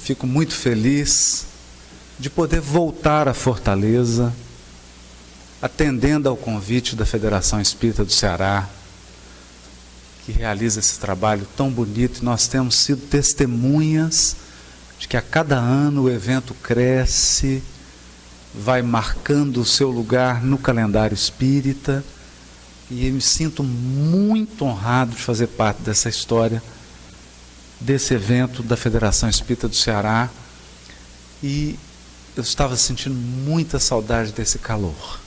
fico muito feliz de poder voltar à Fortaleza, atendendo ao convite da Federação Espírita do Ceará, que realiza esse trabalho tão bonito. E nós temos sido testemunhas de que a cada ano o evento cresce, vai marcando o seu lugar no calendário espírita, e eu me sinto muito honrado de fazer parte dessa história, desse evento da Federação Espírita do Ceará. E eu estava sentindo muita saudade desse calor.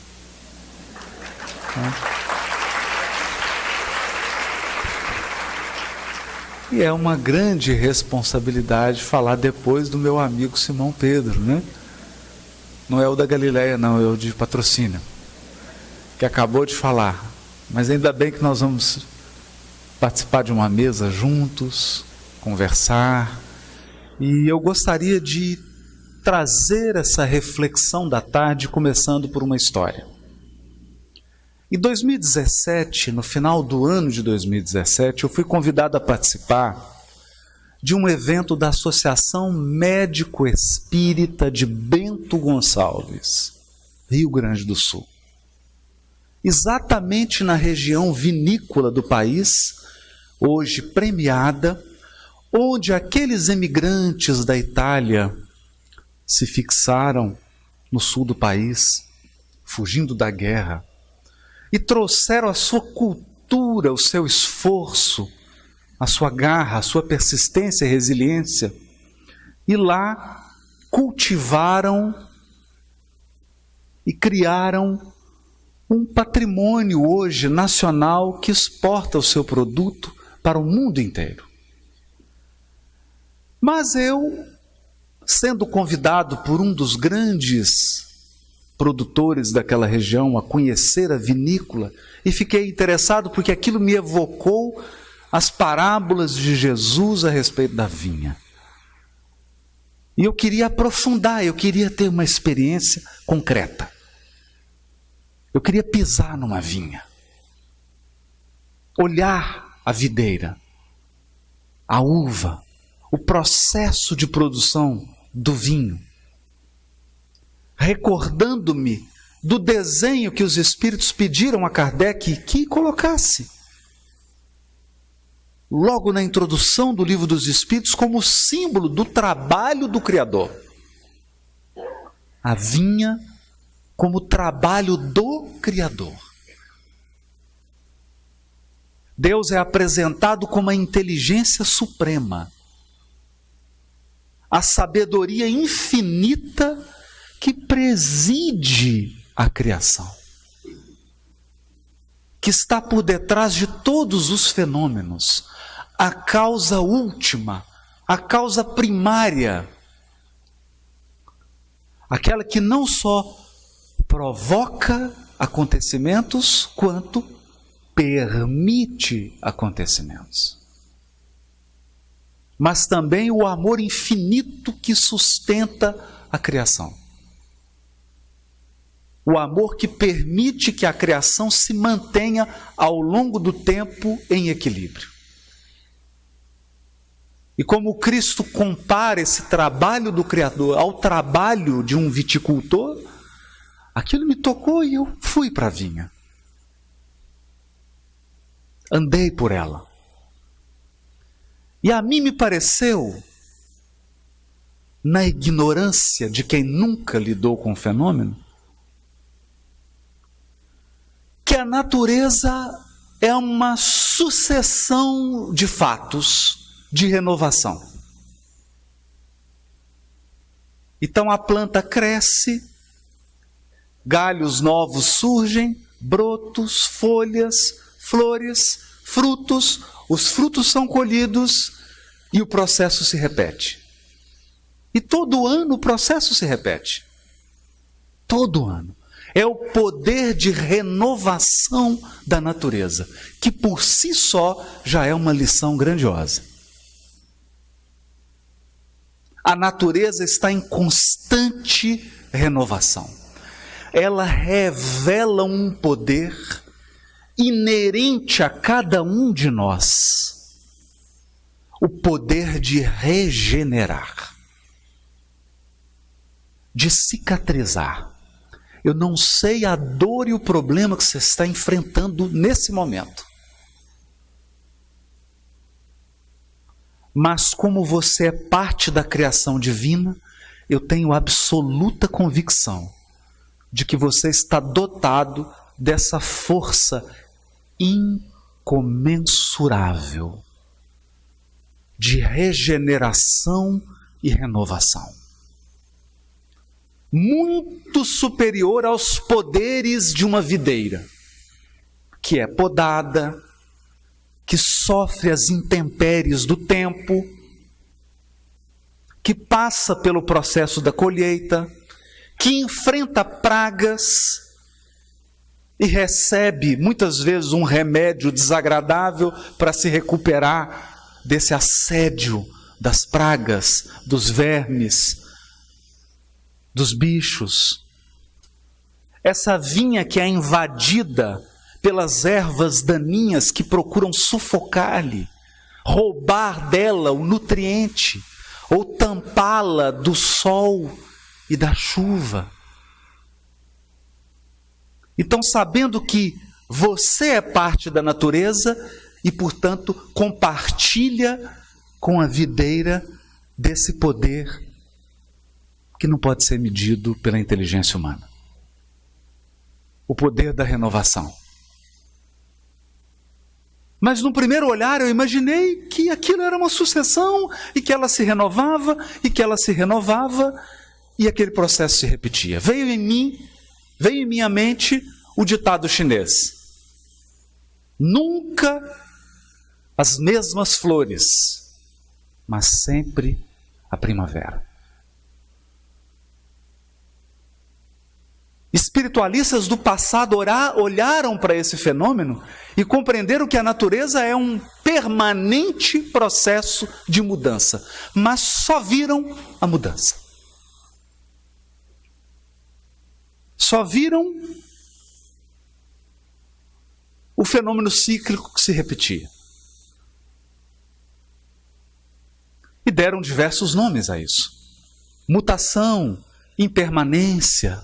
E é uma grande responsabilidade falar depois do meu amigo Simão Pedro, né? Não é o da Galileia, não, é o de Patrocínio, que acabou de falar. Mas ainda bem que nós vamos participar de uma mesa juntos, conversar. E eu gostaria de trazer essa reflexão da tarde, começando por uma história. Em 2017, no final do ano de 2017, eu fui convidado a participar de um evento da Associação Médico Espírita de Bento Gonçalves, Rio Grande do Sul. Exatamente na região vinícola do país, hoje premiada, onde aqueles emigrantes da Itália se fixaram no sul do país, fugindo da guerra, e trouxeram a sua cultura, o seu esforço, a sua garra, a sua persistência e resiliência, e lá cultivaram e criaram um patrimônio hoje nacional que exporta o seu produto para o mundo inteiro. Mas eu, sendo convidado por um dos grandes produtores daquela região a conhecer a vinícola, e fiquei interessado porque aquilo me evocou as parábolas de Jesus a respeito da vinha. E eu queria aprofundar, eu queria ter uma experiência concreta. Eu queria pisar numa vinha, olhar a videira, a uva, o processo de produção do vinho, recordando-me do desenho que os espíritos pediram a Kardec que colocasse, logo na introdução do Livro dos Espíritos, como símbolo do trabalho do Criador. A vinha como trabalho do Criador. Deus é apresentado como a inteligência suprema, a sabedoria infinita que preside a criação, que está por detrás de todos os fenômenos, a causa última, a causa primária, aquela que não só provoca acontecimentos, quanto permite acontecimentos. Mas também o amor infinito que sustenta a criação. O amor que permite que a criação se mantenha ao longo do tempo em equilíbrio. E como Cristo compara esse trabalho do Criador ao trabalho de um viticultor, aquilo me tocou e eu fui para a vinha. Andei por ela. E a mim me pareceu, na ignorância de quem nunca lidou com o fenômeno, que a natureza é uma sucessão de fatos de renovação. Então a planta cresce, galhos novos surgem, brotos, folhas, flores, frutos, os frutos são colhidos e o processo se repete. E todo ano o processo se repete. Todo ano. É o poder de renovação da natureza, que por si só já é uma lição grandiosa. A natureza está em constante renovação. Ela revela um poder inerente a cada um de nós, o poder de regenerar. de cicatrizar. Eu não sei a dor e o problema que você está enfrentando nesse momento. Mas como você é parte da criação divina, eu tenho absoluta convicção de que você está dotado dessa força incomensurável de regeneração e renovação. Muito superior aos poderes de uma videira, que é podada, que sofre as intempéries do tempo, que passa pelo processo da colheita, que enfrenta pragas e recebe muitas vezes um remédio desagradável para se recuperar desse assédio das pragas, dos vermes, dos bichos. Essa vinha que é invadida pelas ervas daninhas que procuram sufocar-lhe, roubar dela o nutriente, ou tampá-la do sol e da chuva. Então, sabendo que você é parte da natureza e, portanto, compartilha com a videira desse poder que não pode ser medido pela inteligência humana. O poder da renovação. Mas no primeiro olhar eu imaginei que aquilo era uma sucessão e que ela se renovava e que ela se renovava e aquele processo se repetia. Veio em minha mente o ditado chinês: nunca as mesmas flores, mas sempre a primavera. Espiritualistas do passado olharam para esse fenômeno e compreenderam que a natureza é um permanente processo de mudança, mas só viram a mudança. Só viram o fenômeno cíclico que se repetia. E deram diversos nomes a isso: mutação, impermanência,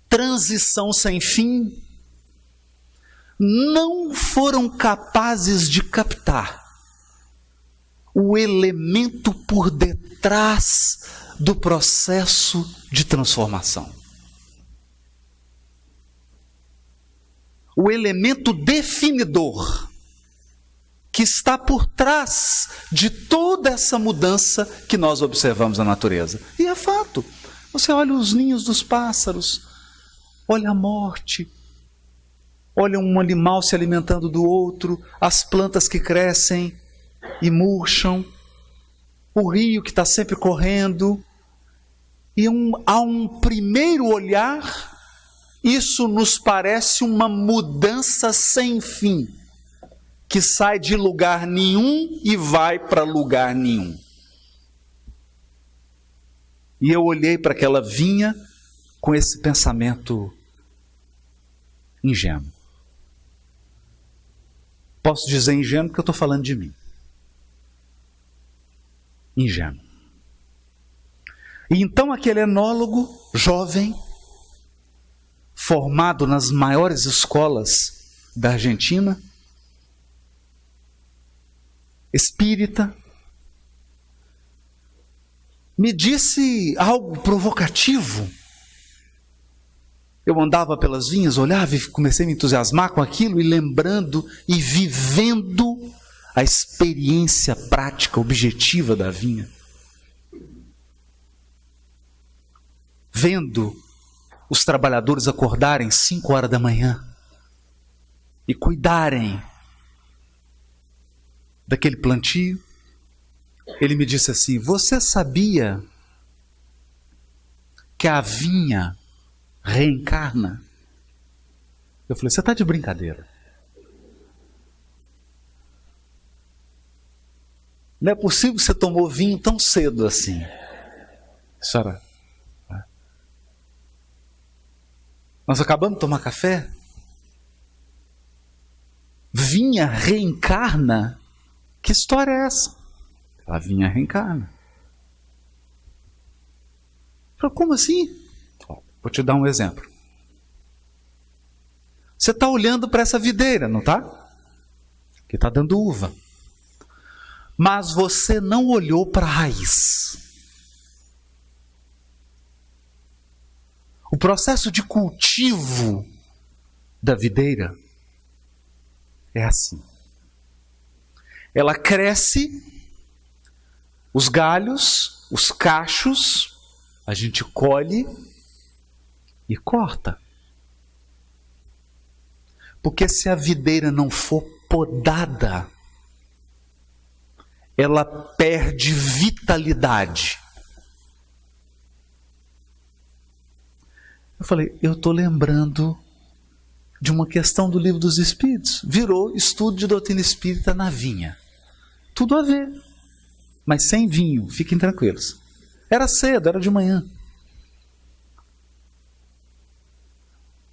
transição sem fim. Não foram capazes de captar o elemento por detrás do processo de transformação. O elemento definidor que está por trás de toda essa mudança que nós observamos na natureza. E é fato. Você olha os ninhos dos pássaros, olha a morte, olha um animal se alimentando do outro, as plantas que crescem e murcham, o rio que está sempre correndo. E a um primeiro olhar, isso nos parece uma mudança sem fim, que sai de lugar nenhum e vai para lugar nenhum. E eu olhei para aquela vinha com esse pensamento ingênuo. Posso dizer ingênuo porque eu estou falando de mim. Ingênuo. E então aquele enólogo jovem, formado nas maiores escolas da Argentina, espírita, me disse algo provocativo. Eu andava pelas vinhas, olhava e comecei a me entusiasmar com aquilo, e lembrando e vivendo a experiência prática, objetiva da vinha. Vendo os trabalhadores acordarem 5 horas da manhã e cuidarem daquele plantio. Ele me disse assim: você sabia que a vinha reencarna? Eu falei: você está de brincadeira. Não é possível que você tomou vinho tão cedo assim. Senhora, nós acabamos de tomar café? Vinha reencarna? Que história é essa? A vinha reencarna. Falei, como assim? Vou te dar um exemplo. Você está olhando para essa videira, não está? Que está dando uva. Mas você não olhou para a raiz. O processo de cultivo da videira é assim. Ela cresce, os galhos, os cachos, a gente colhe e corta. Porque se a videira não for podada, ela perde vitalidade. Eu falei, eu estou lembrando de uma questão do Livro dos Espíritos. Virou estudo de doutrina espírita na vinha. Tudo a ver. Mas sem vinho, fiquem tranquilos. Era cedo, era de manhã.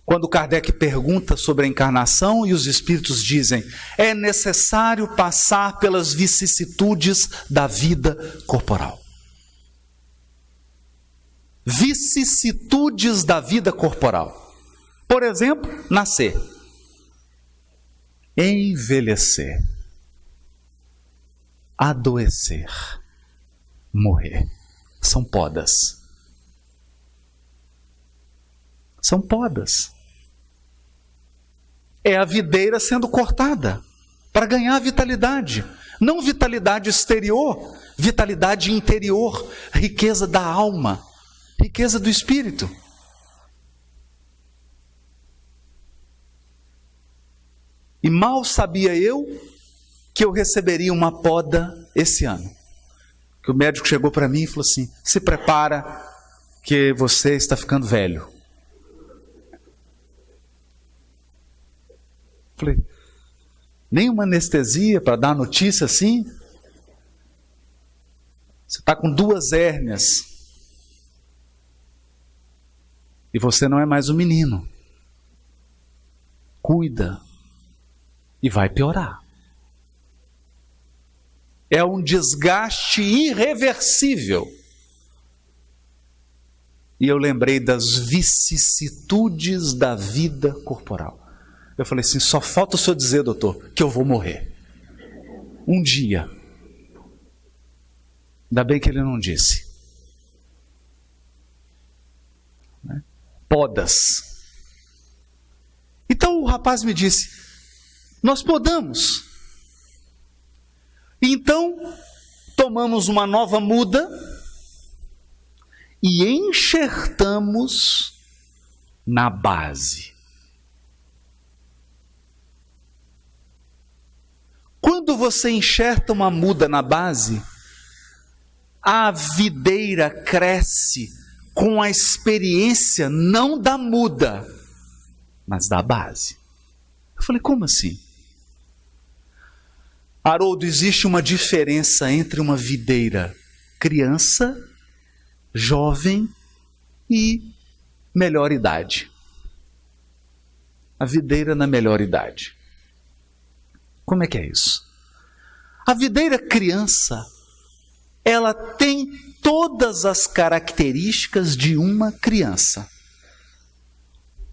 Quando Kardec pergunta sobre a encarnação e os espíritos dizem, é necessário passar pelas vicissitudes da vida corporal. Vicissitudes da vida corporal. Por exemplo, nascer, envelhecer, adoecer, morrer. São podas. São podas. É a videira sendo cortada para ganhar vitalidade. Não vitalidade exterior, vitalidade interior, riqueza da alma, riqueza do espírito. E mal sabia eu que eu receberia uma poda esse ano. Que o médico chegou para mim e falou assim, se prepara que você está ficando velho. Falei, nenhuma anestesia para dar notícia assim? Você está com 2 hérnias. E você não é mais um menino. Cuida. E vai piorar. É um desgaste irreversível. E eu lembrei das vicissitudes da vida corporal. Eu falei assim, só falta o senhor dizer, doutor, que eu vou morrer. Um dia. Ainda bem que ele não disse. Podas. Então o rapaz me disse, nós podamos. Então, tomamos uma nova muda e enxertamos na base. Quando você enxerta uma muda na base, a videira cresce com a experiência não da muda, mas da base. Eu falei, como assim? Haroldo, existe uma diferença entre uma videira criança, jovem e melhor idade. A videira na melhor idade. Como é que é isso? A videira criança, ela tem todas as características de uma criança.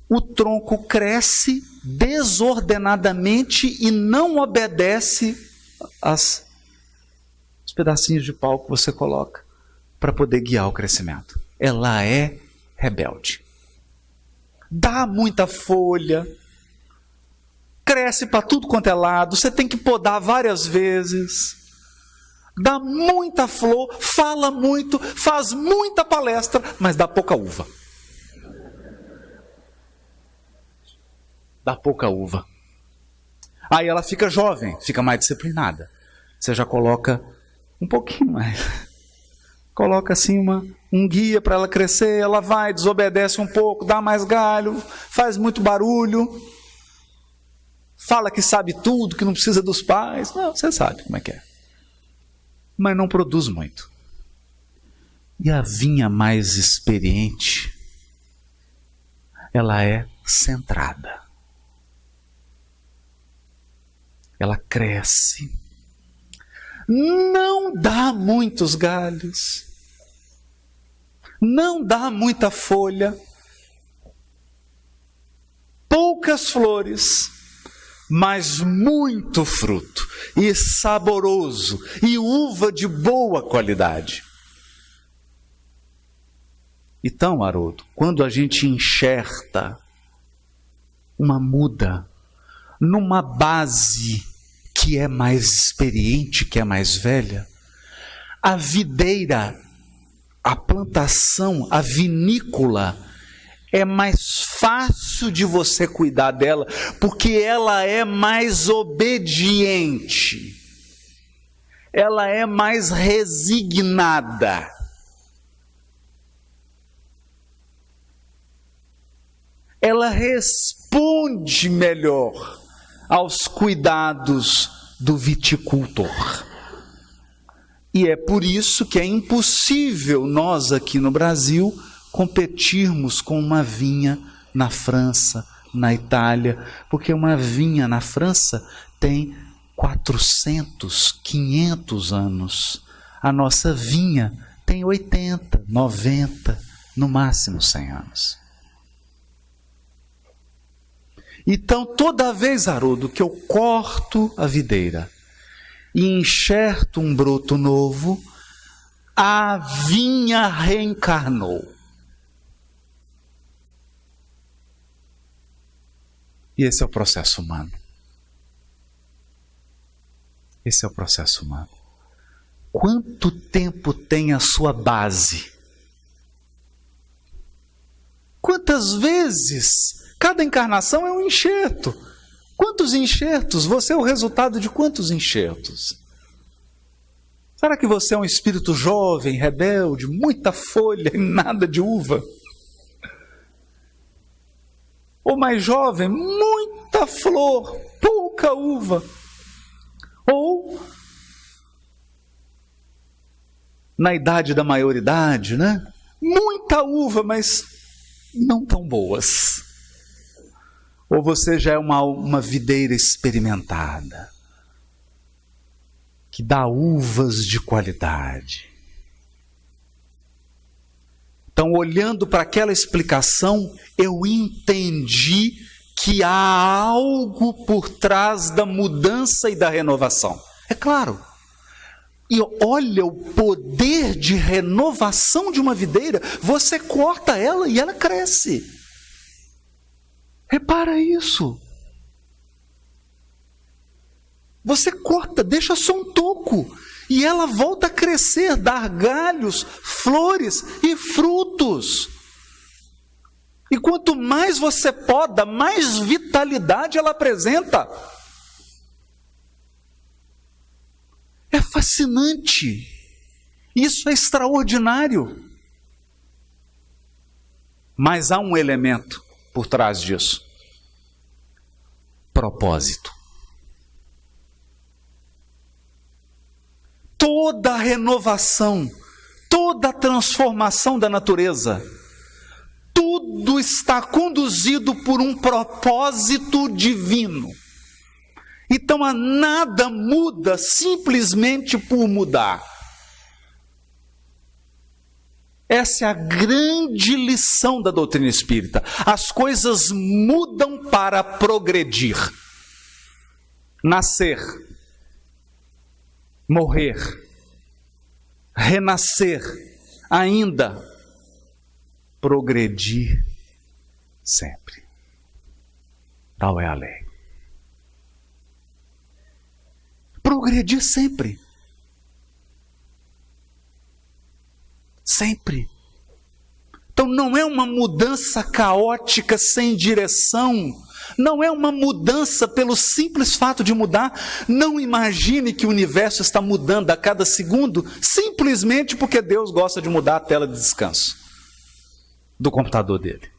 O tronco cresce desordenadamente e não obedece os pedacinhos de pau que você coloca para poder guiar o crescimento. Ela é rebelde. Dá muita folha, cresce para tudo quanto é lado, você tem que podar várias vezes, dá muita flor, fala muito, faz muita palestra, mas dá pouca uva. Dá pouca uva. Aí ela fica jovem, fica mais disciplinada. Você já coloca um pouquinho mais. Coloca assim um guia para ela crescer, ela vai, desobedece um pouco, dá mais galho, faz muito barulho, fala que sabe tudo, que não precisa dos pais. Não, você sabe como é que é. Mas não produz muito. E a vinha mais experiente, ela é centrada. Ela cresce, não dá muitos galhos, não dá muita folha, poucas flores, mas muito fruto, e saboroso, e uva de boa qualidade. Então, Haroldo, quando a gente enxerta uma muda numa base que é mais experiente, que é mais velha, a videira, a plantação, a vinícola, é mais fácil de você cuidar dela, porque ela é mais obediente, ela é mais resignada. Ela responde melhor aos cuidados do viticultor. E é por isso que é impossível nós aqui no Brasil competirmos com uma vinha na França, na Itália, porque uma vinha na França tem 400, 500 anos. A nossa vinha tem 80, 90, no máximo 100 anos. Então, toda vez, Haroldo, que eu corto a videira e enxerto um broto novo, a vinha reencarnou. E esse é o processo humano. Esse é o processo humano. Quanto tempo tem a sua base? Quantas vezes? Cada encarnação é um enxerto. Quantos enxertos? Você é o resultado de quantos enxertos? Será que você é um espírito jovem, rebelde, muita folha e nada de uva? Ou mais jovem, muita flor, pouca uva? Ou na idade da maioridade, né? Muita uva, mas não tão boas. Ou você já é uma videira experimentada, que dá uvas de qualidade. Então, olhando para aquela explicação, eu entendi que há algo por trás da mudança e da renovação. É claro. E olha o poder de renovação de uma videira. Você corta ela e ela cresce. Repara isso. Você corta, deixa só um toco, e ela volta a crescer, dar galhos, flores e frutos. E quanto mais você poda, mais vitalidade ela apresenta. É fascinante. Isso é extraordinário. Mas há um elemento por trás disso: propósito. Toda a renovação, toda a transformação da natureza, tudo está conduzido por um propósito divino. Então nada muda simplesmente por mudar. Essa é a grande lição da doutrina espírita. As coisas mudam para progredir. Nascer, morrer, renascer, ainda progredir sempre. Tal é a lei. Progredir sempre. Sempre. Então não é uma mudança caótica sem direção, não é uma mudança pelo simples fato de mudar. Não imagine que o universo está mudando a cada segundo, simplesmente porque Deus gosta de mudar a tela de descanso do computador dele.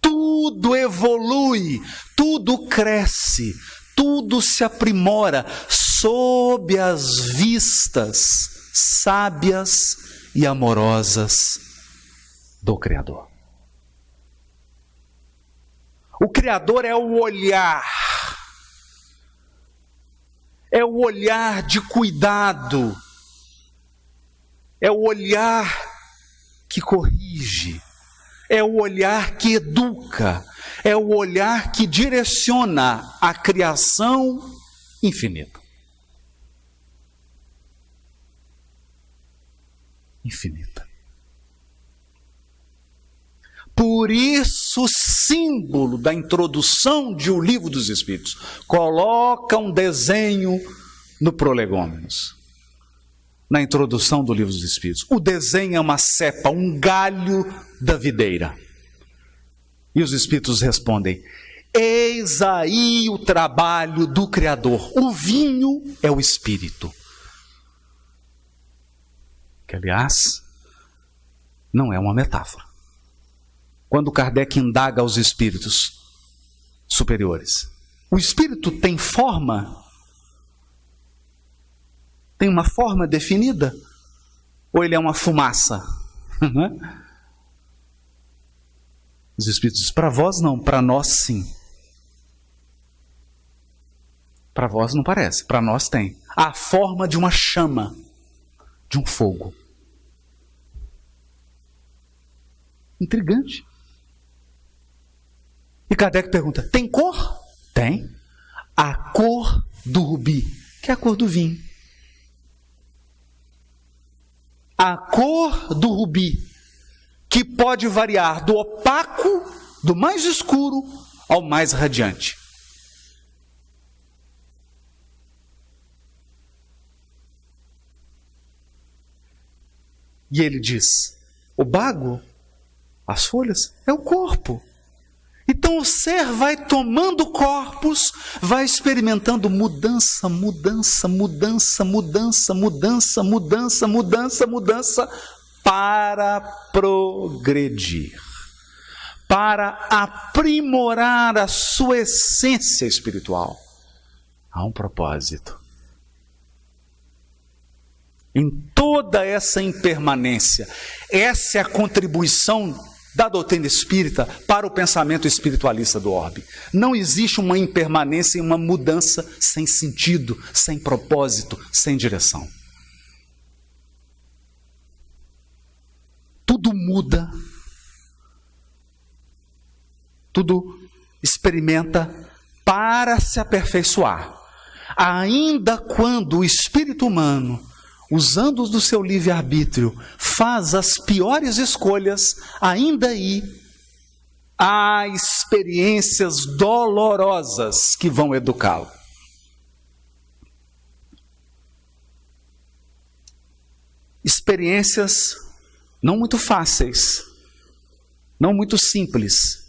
Tudo evolui, tudo cresce, tudo se aprimora sob as vistas sábias e amorosas do Criador. O Criador é o olhar de cuidado, é o olhar que corrige, é o olhar que educa, é o olhar que direciona a criação infinita. Infinita. Por isso, o símbolo da introdução de O Livro dos Espíritos coloca um desenho no Prolegômenos, na introdução do Livro dos Espíritos. O desenho é uma cepa, um galho da videira. E os Espíritos respondem: eis aí o trabalho do Criador. O vinho é o Espírito. Que, aliás, não é uma metáfora. Quando Kardec indaga aos espíritos superiores, o espírito tem forma? Tem uma forma definida? Ou ele é uma fumaça? Os espíritos dizem: para vós não, para nós sim. Para vós não parece, para nós tem. A forma de uma chama, de um fogo. Intrigante. E Kardec pergunta: tem cor? Tem. A cor do rubi, que é a cor do vinho. A cor do rubi, que pode variar do opaco, do mais escuro, ao mais radiante. E ele diz: o bago, as folhas, é o corpo. Então o ser vai tomando corpos, vai experimentando mudança, mudança, mudança, mudança, mudança, mudança, mudança, mudança, para progredir, para aprimorar a sua essência espiritual. Há um propósito. Em toda essa impermanência, essa é a contribuição da doutrina espírita para o pensamento espiritualista do orbe. Não existe uma impermanência e uma mudança sem sentido, sem propósito, sem direção. Tudo muda, tudo experimenta para se aperfeiçoar. Ainda quando o espírito humano, usando do seu livre-arbítrio, faz as piores escolhas, ainda aí há experiências dolorosas que vão educá-lo. Experiências não muito fáceis, não muito simples,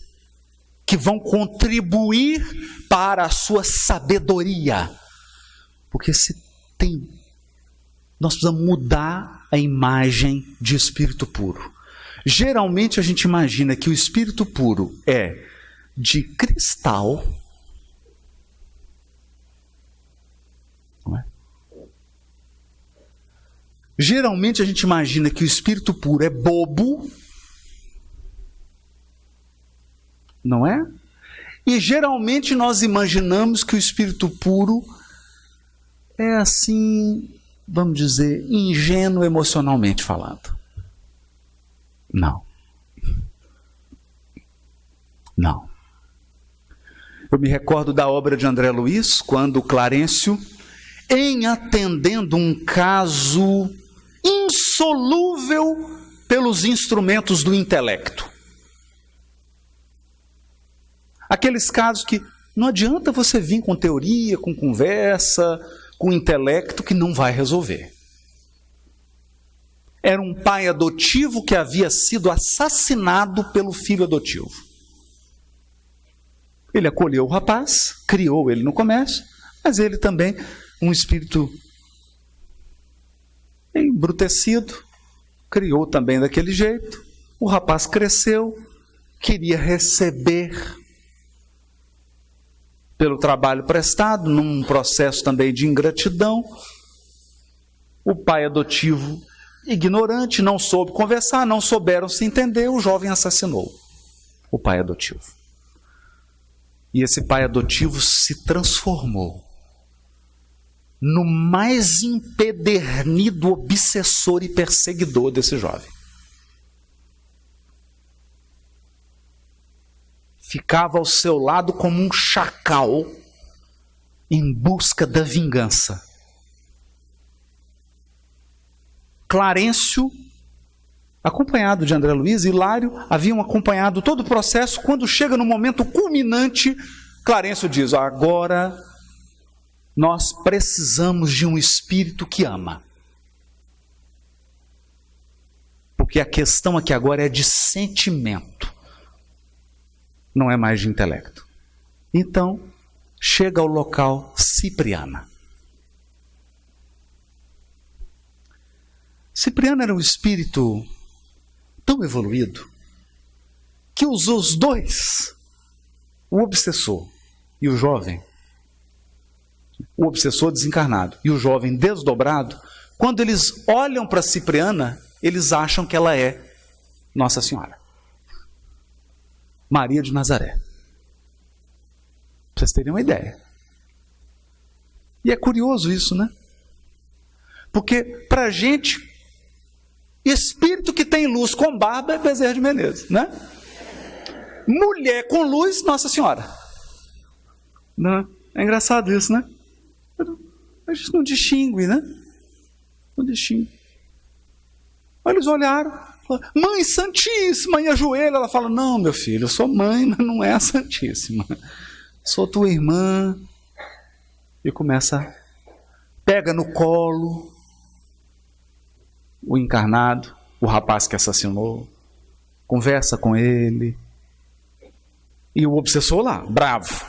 que vão contribuir para a sua sabedoria. Porque nós precisamos mudar a imagem de espírito puro. Geralmente a gente imagina que o espírito puro é de cristal, não é? Geralmente a gente imagina que o espírito puro é bobo, não é? E geralmente nós imaginamos que o espírito puro é assim, vamos dizer, ingênuo emocionalmente falando. Não. Não. Eu me recordo da obra de André Luiz, quando Clarencio, em atendendo um caso insolúvel pelos instrumentos do intelecto. Aqueles casos que não adianta você vir com teoria, com conversa, com intelecto, que não vai resolver. Era um pai adotivo que havia sido assassinado pelo filho adotivo. Ele acolheu o rapaz, criou ele no comércio, mas ele também, um espírito embrutecido, criou também daquele jeito. O rapaz cresceu, queria receber pelo trabalho prestado, num processo também de ingratidão. O pai adotivo, ignorante, não soube conversar, não souberam se entender, o jovem assassinou o pai adotivo. E esse pai adotivo se transformou no mais empedernido obsessor e perseguidor desse jovem. Ficava ao seu lado como um chacal em busca da vingança. Clarencio, acompanhado de André Luiz, e Hilário haviam acompanhado todo o processo. Quando chega no momento culminante, Clarencio diz: agora nós precisamos de um espírito que ama. Porque a questão aqui agora é de sentimento, não é mais de intelecto. Então, chega ao local Cipriana. Cipriana era um espírito tão evoluído que usou os dois, o obsessor e o jovem, o obsessor desencarnado e o jovem desdobrado. Quando eles olham para Cipriana, eles acham que ela é Nossa Senhora, Maria de Nazaré. Para vocês terem uma ideia. E é curioso isso, né? Porque para a gente, espírito que tem luz com barba é Bezerra de Menezes, né? Mulher com luz, Nossa Senhora. Não, é engraçado isso, né? A gente não distingue, né? Não distingue. Eles olharam, falaram: Mãe Santíssima, e ajoelha. Ela fala: não, meu filho, eu sou mãe, mas não é a Santíssima. Sou tua irmã. E começa, pega no colo o encarnado, o rapaz que assassinou, conversa com ele, e o obsessor lá, bravo.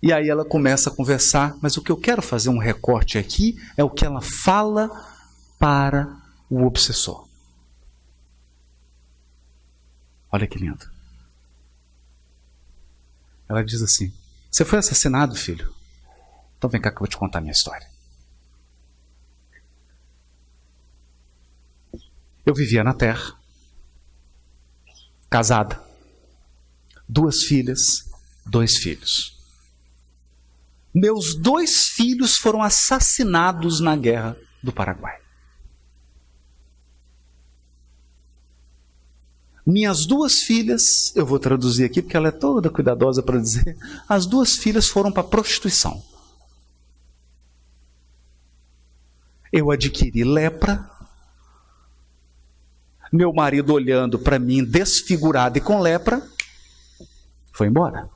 E aí ela começa a conversar, mas o que eu quero fazer um recorte aqui é o que ela fala para o obsessor. Olha que lindo. Ela diz assim: você foi assassinado, filho? Então vem cá que eu vou te contar a minha história. Eu vivia na Terra, casada, 2 filhas, 2 filhos. Meus 2 filhos foram assassinados na Guerra do Paraguai. Minhas 2 filhas, eu vou traduzir aqui porque ela é toda cuidadosa para dizer, as 2 filhas foram para a prostituição. Eu adquiri lepra. Meu marido, olhando para mim desfigurado e com lepra, foi embora.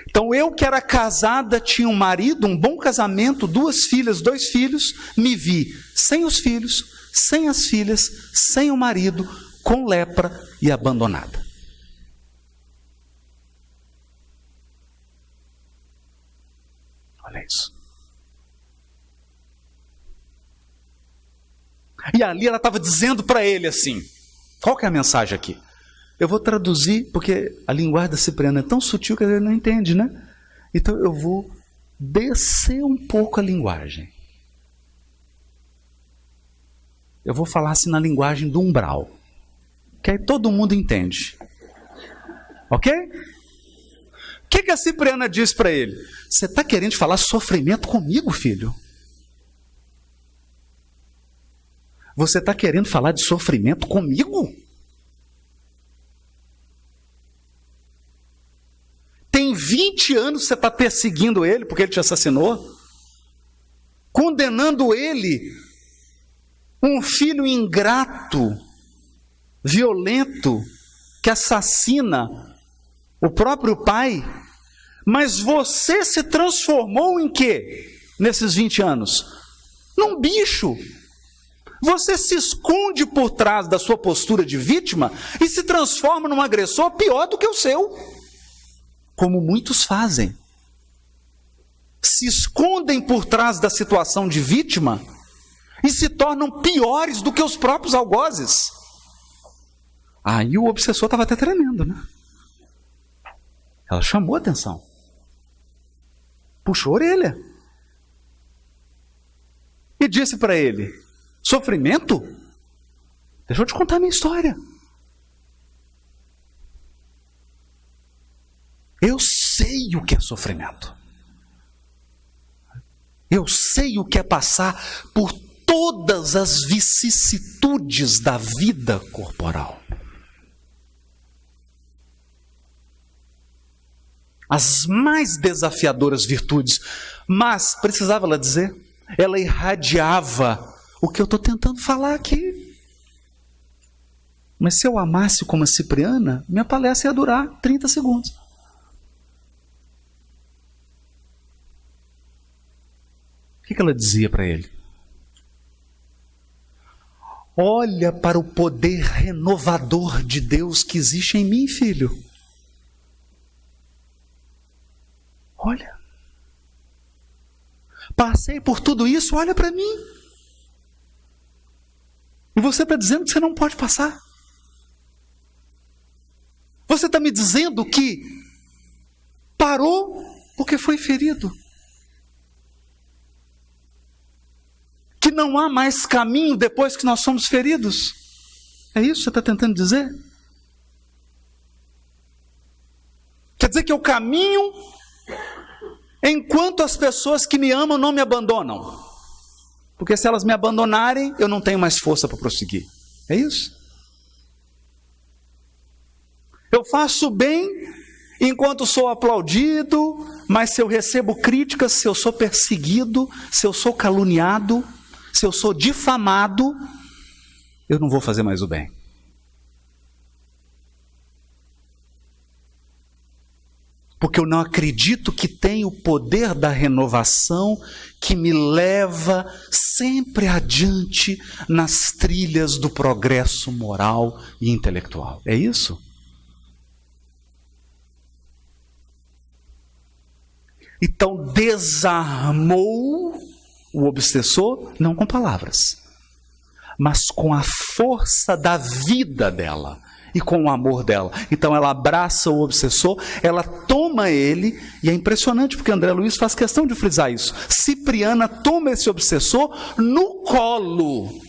Então eu, que era casada, tinha um marido, um bom casamento, 2 filhas, 2 filhos, me vi sem os filhos, sem as filhas, sem o marido, com lepra e abandonada. Olha isso. E ali ela estava dizendo para ele assim, qual que é a mensagem aqui? Eu vou traduzir, porque a linguagem da Cipriana é tão sutil que ele não entende, né? Então eu vou descer um pouco a linguagem. Eu vou falar assim na linguagem do umbral, que aí todo mundo entende. Ok? O que a Cipriana diz para ele? Você está querendo falar sofrimento comigo, filho? Você está querendo falar de sofrimento comigo? Tem 20 anos que você está perseguindo ele porque ele te assassinou, condenando ele, um filho ingrato, violento, que assassina o próprio pai, mas você se transformou em quê nesses 20 anos? Num bicho. Você se esconde por trás da sua postura de vítima e se transforma num agressor pior do que o seu. Como muitos fazem. Se escondem por trás da situação de vítima e se tornam piores do que os próprios algozes. Aí o obsessor estava até tremendo, né? Ela chamou a atenção. Puxou a orelha. E disse para ele: sofrimento? Deixa eu te contar a minha história. Eu sei o que é sofrimento. Eu sei o que é passar por todas as vicissitudes da vida corporal. As mais desafiadoras virtudes. Mas, precisava ela dizer, ela irradiava o que eu estou tentando falar aqui. Mas se eu amasse como a Cipriana, minha palestra ia durar 30 segundos. O que ela dizia para ele? Olha para o poder renovador de Deus que existe em mim, filho. Olha. Passei por tudo isso, olha para mim. E você está dizendo que você não pode passar. Você está me dizendo que parou porque foi ferido. Que não há mais caminho depois que nós somos feridos. É isso que você está tentando dizer? Quer dizer que eu caminho enquanto as pessoas que me amam não me abandonam. Porque se elas me abandonarem, eu não tenho mais força para prosseguir. É isso? Eu faço bem enquanto sou aplaudido, mas se eu recebo críticas, se eu sou perseguido, se eu sou caluniado, se eu sou difamado, eu não vou fazer mais o bem. Porque eu não acredito que tem o poder da renovação que me leva sempre adiante nas trilhas do progresso moral e intelectual. É isso? Então desarmou o obsessor, não com palavras, mas com a força da vida dela e com o amor dela. Então ela abraça o obsessor, ela toma ele, e é impressionante porque André Luiz faz questão de frisar isso. Cipriana toma esse obsessor no colo.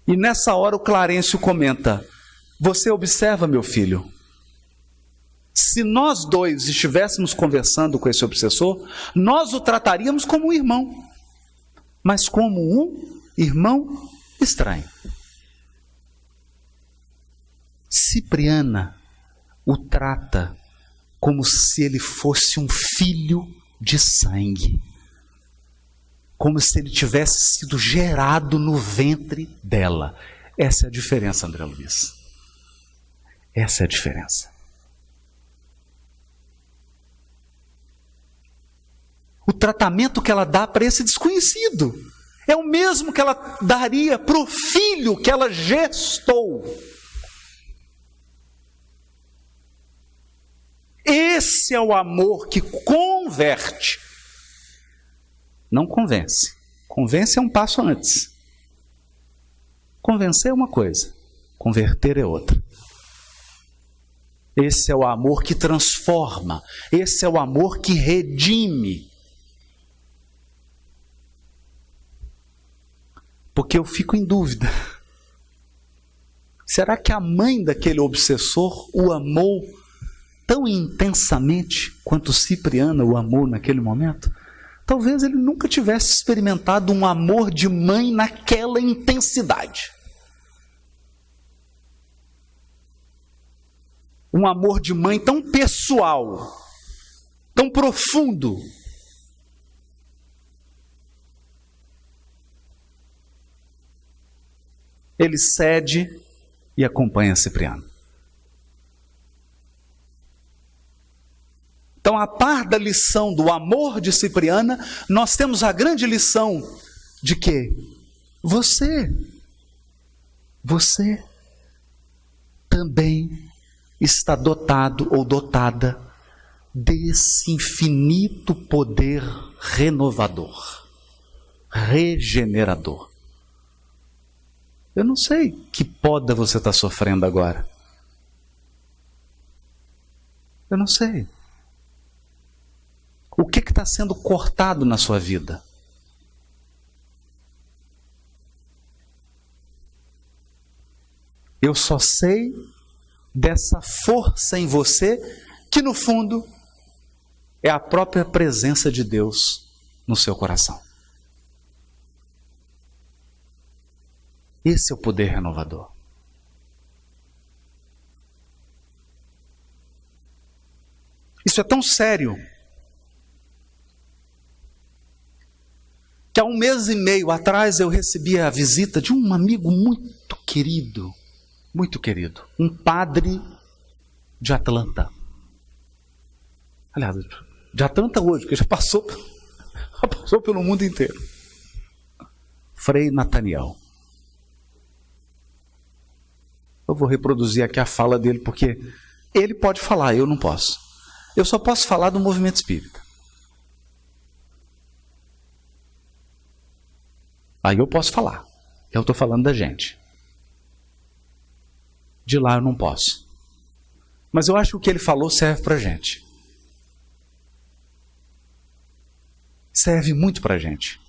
E nessa hora o Clarencio comenta: você observa, meu filho, se nós dois estivéssemos conversando com esse obsessor, nós o trataríamos como um irmão, mas como um irmão estranho. Cipriana o trata como se ele fosse um filho de sangue, como se ele tivesse sido gerado no ventre dela. Essa é a diferença, André Luiz. Essa é a diferença. O tratamento que ela dá para esse desconhecido é o mesmo que ela daria para o filho que ela gestou. Esse é o amor que converte. Não convence. Convence é um passo antes. Convencer é uma coisa, converter é outra. Esse é o amor que transforma. Esse é o amor que redime. Porque eu fico em dúvida. Será que a mãe daquele obsessor o amou tão intensamente quanto Cipriana o amou naquele momento? Talvez ele nunca tivesse experimentado um amor de mãe naquela intensidade. Um amor de mãe tão pessoal, tão profundo. Ele cede e acompanha Cipriano. Então, a par da lição do amor de Cipriana, nós temos a grande lição de que você também está dotado ou dotada desse infinito poder renovador, regenerador. Eu não sei que poda você está sofrendo agora. Eu não sei. O que está sendo cortado na sua vida? Eu só sei dessa força em você que no fundo é a própria presença de Deus no seu coração. Esse é o poder renovador. Isso é tão sério que há 1 mês e meio atrás eu recebi a visita de um amigo muito querido, um padre de Atlanta. Aliás, de Atlanta hoje, porque já passou pelo mundo inteiro. Frei Nathaniel. Eu vou reproduzir aqui a fala dele, porque ele pode falar, eu não posso. Eu só posso falar do movimento espírita. Aí eu posso falar. Eu estou falando da gente. De lá eu não posso. Mas eu acho que o que ele falou serve para a gente. Serve muito para a gente.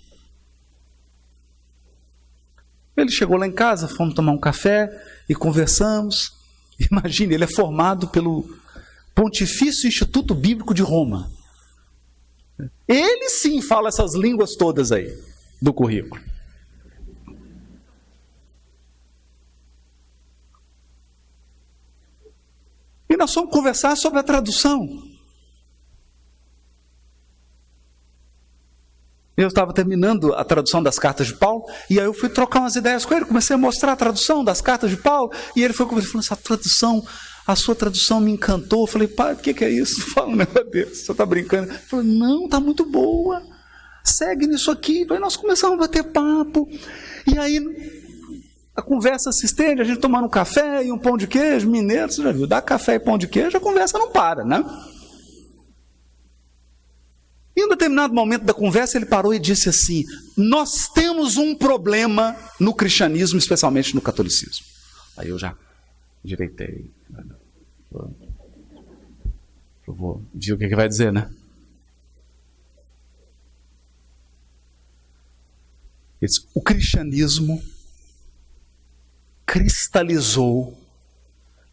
Ele chegou lá em casa, fomos tomar um café e conversamos. Imagine, ele é formado pelo Pontifício Instituto Bíblico de Roma. Ele sim fala essas línguas todas aí do currículo. E nós fomos conversar sobre a tradução. Eu estava terminando a tradução das cartas de Paulo, e aí eu fui trocar umas ideias com ele, comecei a mostrar a tradução das cartas de Paulo, e ele foi comigo, falou, a sua tradução me encantou. Eu falei, pai, o que é isso? Fala um negócio desse, você está brincando? Ele falou, não, está muito boa, segue nisso aqui. Aí nós começamos a bater papo, e aí a conversa se estende, a gente tomando um café e um pão de queijo, mineiro, você já viu, dá café e pão de queijo, a conversa não para, né? Em um determinado momento da conversa, ele parou e disse assim, nós temos um problema no cristianismo, especialmente no catolicismo. Aí eu já direitei. Eu vou ver o que vai dizer, né? Ele disse, o cristianismo cristalizou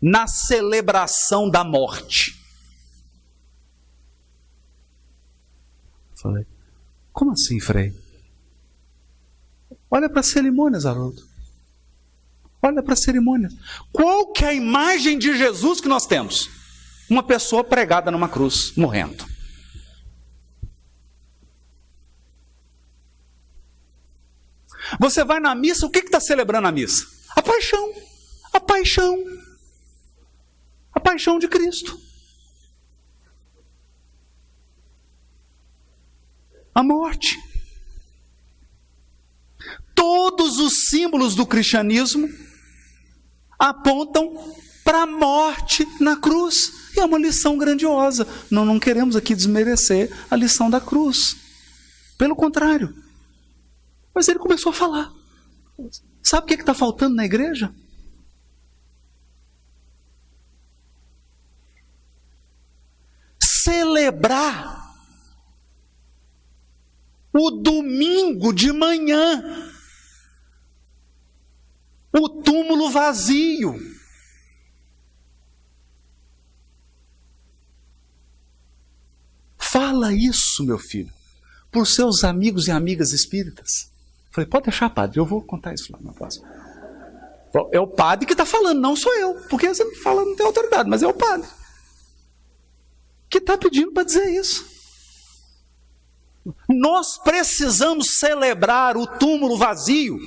na celebração da morte. Falei, como assim, Frei? Olha para as cerimônias, Haroldo. Olha para as cerimônias. Qual que é a imagem de Jesus que nós temos? Uma pessoa pregada numa cruz, morrendo. Você vai na missa, o que está celebrando a missa? A paixão. A paixão. A paixão de Cristo. A morte. Todos os símbolos do cristianismo apontam para a morte na cruz. E é uma lição grandiosa. Não queremos aqui desmerecer a lição da cruz. Pelo contrário. Mas ele começou a falar. Sabe o que está faltando na igreja? Celebrar o domingo de manhã, o túmulo vazio. Fala isso, meu filho, para os seus amigos e amigas espíritas. Falei, pode deixar, padre, eu vou contar isso lá na próxima. É o padre que está falando, não sou eu, porque você fala, não tem autoridade, mas é o padre que está pedindo para dizer isso. Nós precisamos celebrar o túmulo vazio,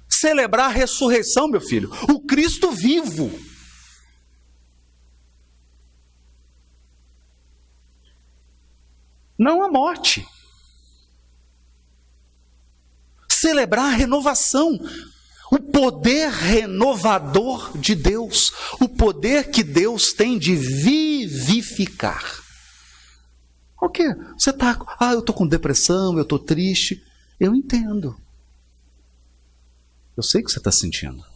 celebrar a ressurreição, meu filho, o Cristo vivo. Não a morte. Celebrar a renovação, o poder renovador de Deus, o poder que Deus tem de vivificar. O quê? Você está, eu estou com depressão, eu estou triste. Eu entendo. Eu sei o que você está sentindo.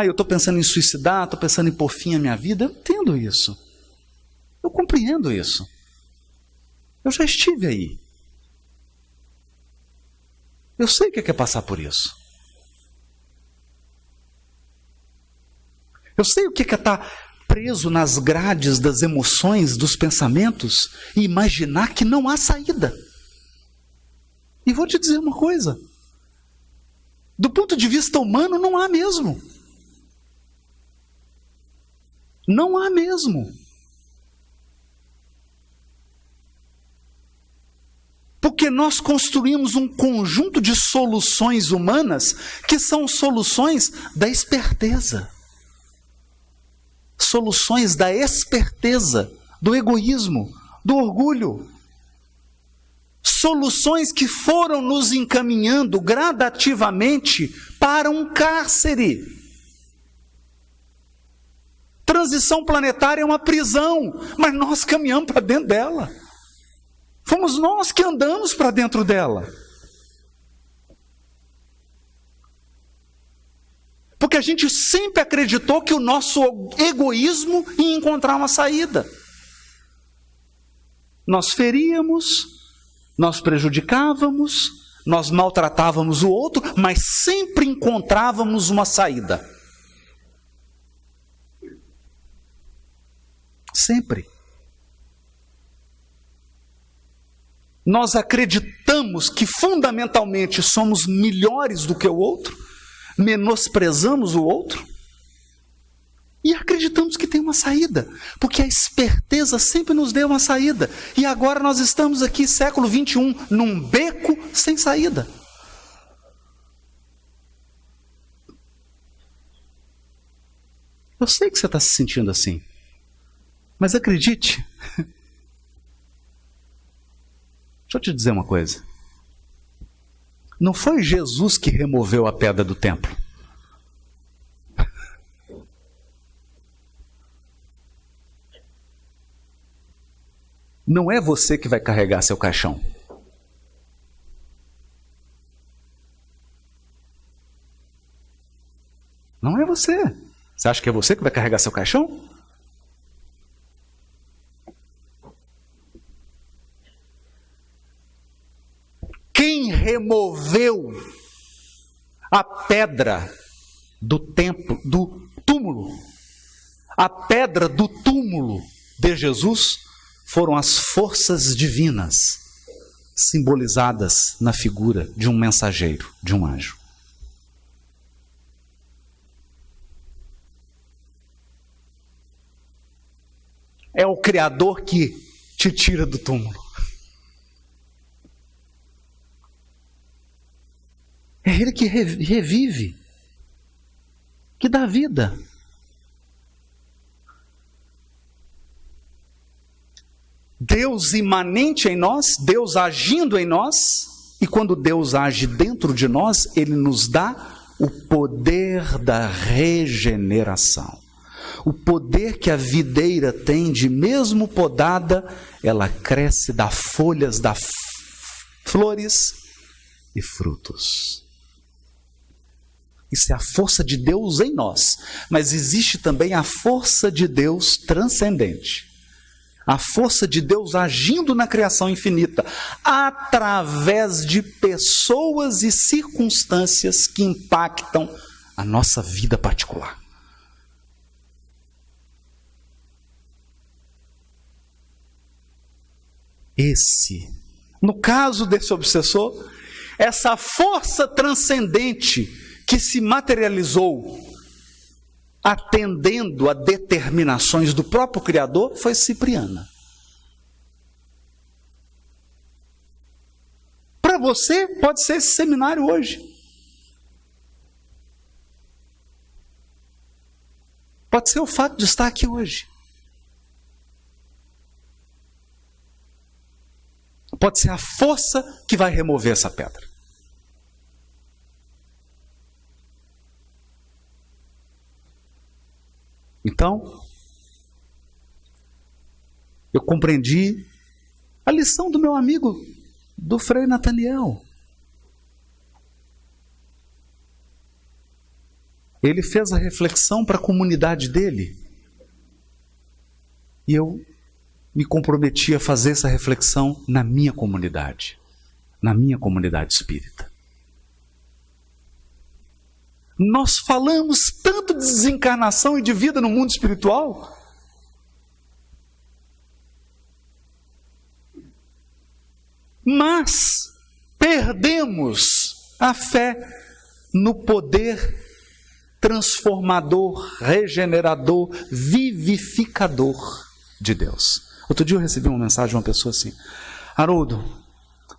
Eu estou pensando em suicidar, estou pensando em pôr fim à minha vida. Eu entendo isso. Eu compreendo isso. Eu já estive aí. Eu sei o que é passar por isso. Eu sei o que é estar preso nas grades das emoções, dos pensamentos e imaginar que não há saída. E vou te dizer uma coisa: do ponto de vista humano, não há mesmo. Não há mesmo. Porque nós construímos um conjunto de soluções humanas que são soluções da esperteza. Soluções da esperteza, do egoísmo, do orgulho. Soluções que foram nos encaminhando gradativamente para um cárcere. Transição planetária é uma prisão, mas nós caminhamos para dentro dela. Fomos nós que andamos para dentro dela. Porque a gente sempre acreditou que o nosso egoísmo ia encontrar uma saída. Nós feríamos, nós prejudicávamos, nós maltratávamos o outro, mas sempre encontrávamos uma saída. Sempre. Nós acreditamos que fundamentalmente somos melhores do que o outro, menosprezamos o outro e acreditamos que tem uma saída, porque a esperteza sempre nos deu uma saída. E agora nós estamos aqui, século 21, num beco sem saída. Eu sei que você está se sentindo assim, mas acredite. Deixa eu te dizer uma coisa. Não foi Jesus que removeu a pedra do templo. Não é você que vai carregar seu caixão. Não é você. Você acha que é você que vai carregar seu caixão? Quem removeu a pedra do templo, do túmulo, a pedra do túmulo de Jesus, foram as forças divinas, simbolizadas na figura de um mensageiro, de um anjo. É o Criador que te tira do túmulo. É Ele que revive, que dá vida. Deus imanente em nós, Deus agindo em nós, e quando Deus age dentro de nós, Ele nos dá o poder da regeneração. O poder que a videira tem de, mesmo podada, ela cresce, dá folhas, dá flores e frutos. Isso é a força de Deus em nós. Mas existe também a força de Deus transcendente. A força de Deus agindo na criação infinita, através de pessoas e circunstâncias que impactam a nossa vida particular. No caso desse obsessor, essa força transcendente que se materializou atendendo a determinações do próprio Criador foi Cipriana. Para você, pode ser esse seminário hoje. Pode ser o fato de estar aqui hoje. Pode ser a força que vai remover essa pedra. Então, eu compreendi a lição do meu amigo, do Frei Nathaniel. Ele fez a reflexão para a comunidade dele. E eu me comprometi a fazer essa reflexão na minha comunidade espírita. Nós falamos tanto de desencarnação e de vida no mundo espiritual, Mas perdemos a fé no poder transformador, regenerador, vivificador de Deus. Outro dia eu recebi uma mensagem de uma pessoa assim: Haroldo,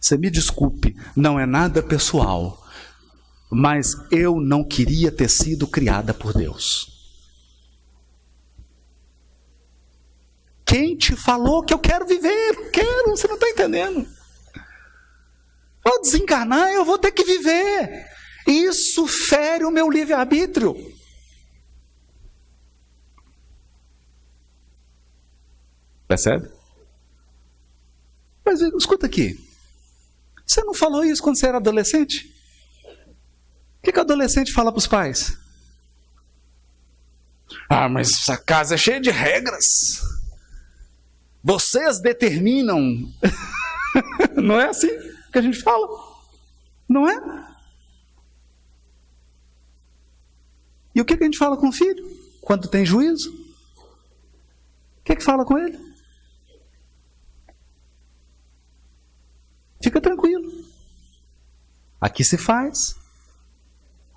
você me desculpe, não é nada pessoal, mas eu não queria ter sido criada por Deus. Quem te falou que eu quero viver? Eu quero, você não está entendendo. Vou desencarnar, eu vou ter que viver. Isso fere o meu livre-arbítrio. Percebe? Mas escuta aqui. Você não falou isso quando você era adolescente? O que o adolescente fala para os pais? Ah, mas essa casa é cheia de regras. Vocês determinam. Não é assim que a gente fala? Não é? E o que a gente fala com o filho? Quando tem juízo? O que fala com ele? Fica tranquilo. Aqui se faz.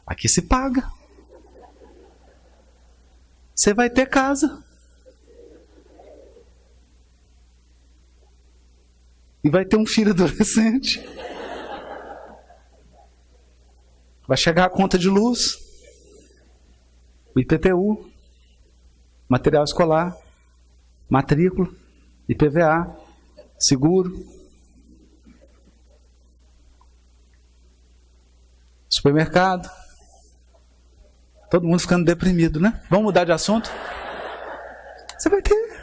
Aqui se paga. Você vai ter casa. E vai ter um filho adolescente. Vai chegar a conta de luz. O IPTU, material escolar, matrícula, IPVA, seguro, supermercado. Todo mundo ficando deprimido, né? Vamos mudar de assunto? Você vai ter.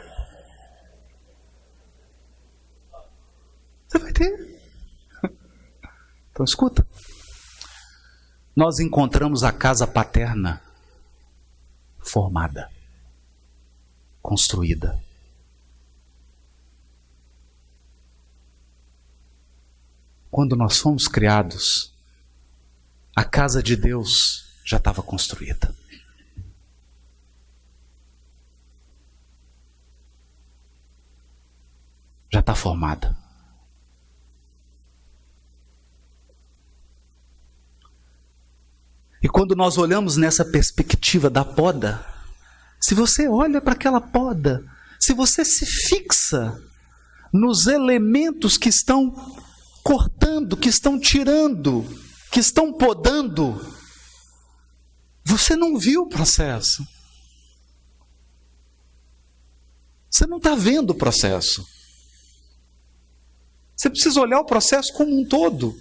Você vai ter. Então escuta. Nós encontramos a casa paterna formada, construída. Quando nós fomos criados, a casa de Deus já estava construída. Já está formada. E quando nós olhamos nessa perspectiva da poda, se você olha para aquela poda, se você se fixa nos elementos que estão cortando, que estão tirando, que estão podando, você não viu o processo. Você não está vendo o processo. Você precisa olhar o processo como um todo.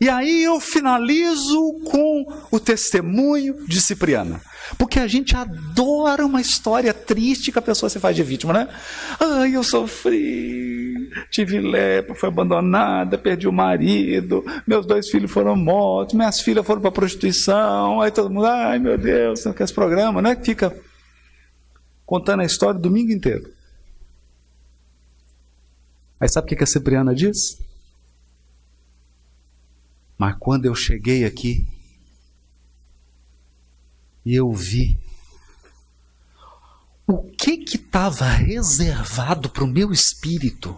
E aí eu finalizo com o testemunho de Cipriana. Porque a gente adora uma história triste que a pessoa se faz de vítima, né? Ai, eu sofri, tive lepra, fui abandonada, perdi o marido, meus 2 filhos foram mortos, minhas filhas foram para a prostituição, aí todo mundo, ai meu Deus, que esse programa, né? Que fica contando a história o domingo inteiro. Aí sabe o que a Cipriana diz? Mas quando eu cheguei aqui, e eu vi o que estava reservado para o meu espírito,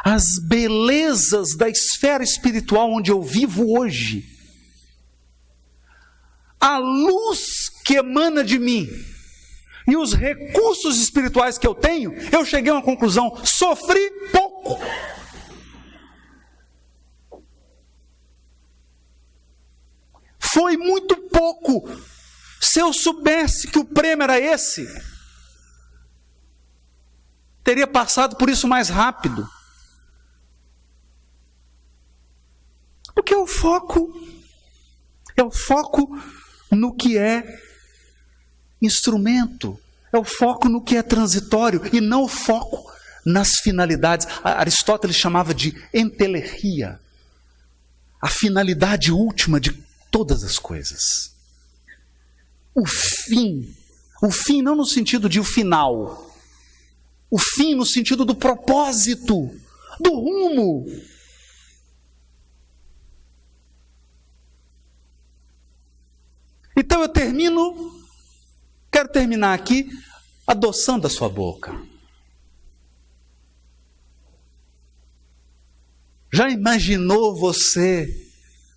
as belezas da esfera espiritual onde eu vivo hoje, a luz que emana de mim, e os recursos espirituais que eu tenho, eu cheguei a uma conclusão: sofri pouco. Foi muito pouco. Se eu soubesse que o prêmio era esse, teria passado por isso mais rápido. Porque o foco no que é instrumento, é o foco no que é transitório e não o foco nas finalidades. Aristóteles chamava de entelergia, a finalidade última de todas as coisas. O fim não no sentido de o final, o fim no sentido do propósito, do rumo. Então eu quero terminar aqui adoçando a sua boca. Já imaginou você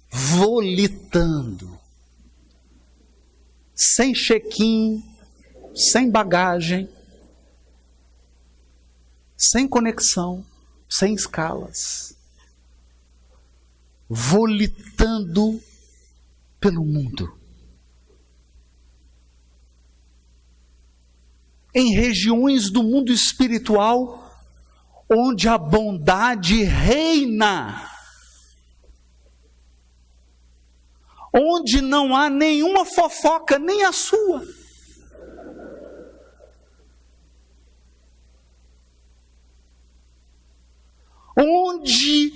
volitando, sem check-in, sem bagagem, sem conexão, sem escalas, volitando pelo mundo, em regiões do mundo espiritual onde a bondade reina, onde não há nenhuma fofoca, nem a sua. Onde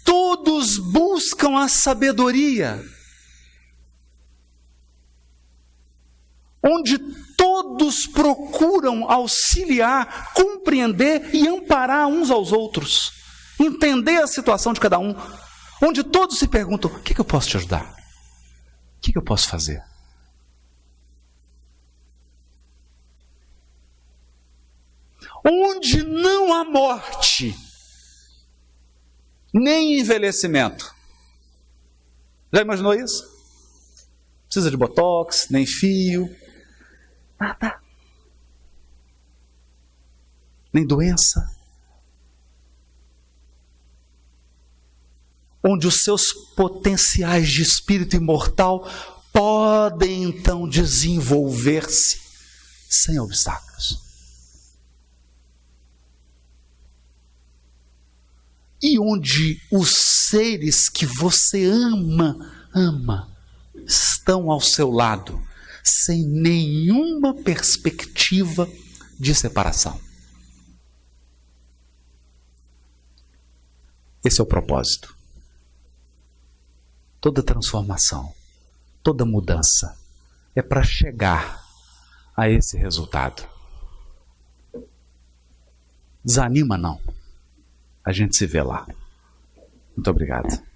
todos buscam a sabedoria, onde todos procuram auxiliar, compreender e amparar uns aos outros, entender a situação de cada um, onde todos se perguntam: o que eu posso te ajudar? O que eu posso fazer? Onde não há morte, nem envelhecimento. Já imaginou isso? Não precisa de botox, nem fio, nada. Nem doença. Onde os seus potenciais de espírito imortal podem então desenvolver-se sem obstáculos. E onde os seres que você ama, estão ao seu lado, sem nenhuma perspectiva de separação. Esse é o propósito. Toda transformação, toda mudança é para chegar a esse resultado. Desanima não. A gente se vê lá. Muito obrigado.